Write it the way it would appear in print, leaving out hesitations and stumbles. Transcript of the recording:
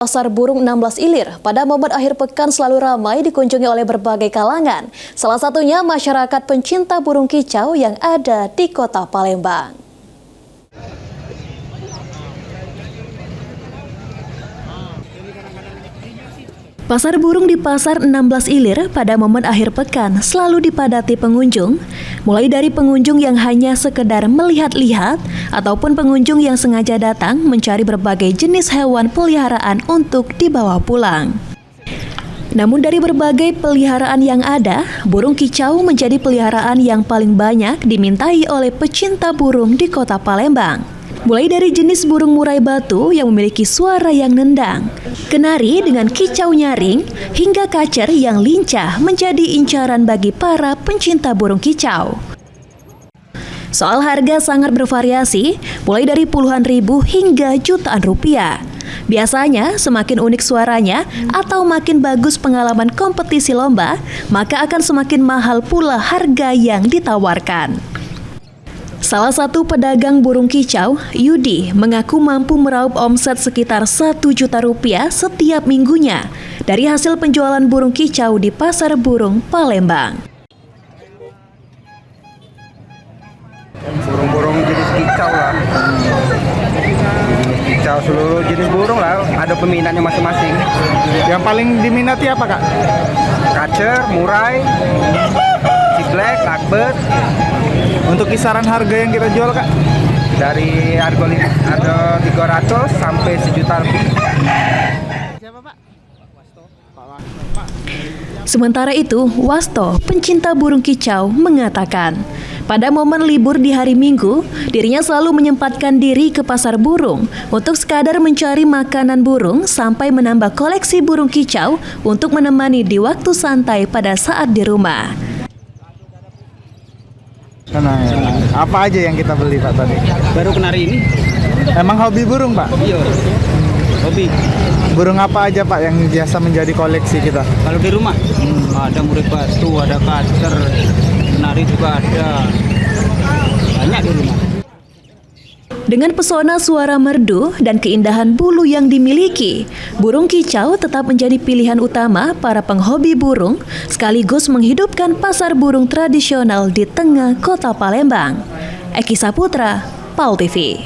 Pasar burung 16 Ilir pada momen akhir pekan selalu ramai dikunjungi oleh berbagai kalangan. Salah satunya masyarakat pencinta burung kicau yang ada di Kota Palembang. Pasar burung di Pasar 16 Ilir pada momen akhir pekan selalu dipadati pengunjung, mulai dari pengunjung yang hanya sekedar melihat-lihat ataupun pengunjung yang sengaja datang mencari berbagai jenis hewan peliharaan untuk dibawa pulang. Namun dari berbagai peliharaan yang ada, burung kicau menjadi peliharaan yang paling banyak dimintai oleh pecinta burung di Kota Palembang. Mulai dari jenis burung murai batu yang memiliki suara yang nendang, kenari dengan kicau nyaring, hingga kacer yang lincah menjadi incaran bagi para pencinta burung kicau. Soal harga sangat bervariasi, mulai dari puluhan ribu hingga jutaan rupiah. Biasanya semakin unik suaranya atau makin bagus pengalaman kompetisi lomba, maka akan semakin mahal pula harga yang ditawarkan. Salah satu pedagang burung kicau, Yudi, mengaku mampu meraup omset sekitar 1 juta rupiah setiap minggunya dari hasil penjualan burung kicau di Pasar Burung Palembang. Burung-burung jenis kicau lah. Kicau seluruh jenis burung lah, ada peminatnya masing-masing. Yang paling diminati apa, Kak? Kacer, murai, ciblek, lovebird. Untuk kisaran harga yang kita jual, Kak? Dari harga 300 sampai 1 juta lebih. Siapa, Pak? Sementara itu, Wasto, pencinta burung kicau, mengatakan, pada momen libur di hari Minggu, dirinya selalu menyempatkan diri ke pasar burung untuk sekadar mencari makanan burung sampai menambah koleksi burung kicau untuk menemani di waktu santai pada saat di rumah. Nah, apa aja yang kita beli, Pak, tadi? Baru kenari ini. Emang hobi burung, Pak? Iya, hobi. Burung apa aja, Pak, yang biasa menjadi koleksi kita? Kalau di rumah ada murai batu, ada kacer, kenari juga ada. Banyak di rumah. Dengan pesona suara merdu dan keindahan bulu yang dimiliki, burung kicau tetap menjadi pilihan utama para penghobi burung, sekaligus menghidupkan pasar burung tradisional di tengah Kota Palembang. Eki Saputra, PAL TV.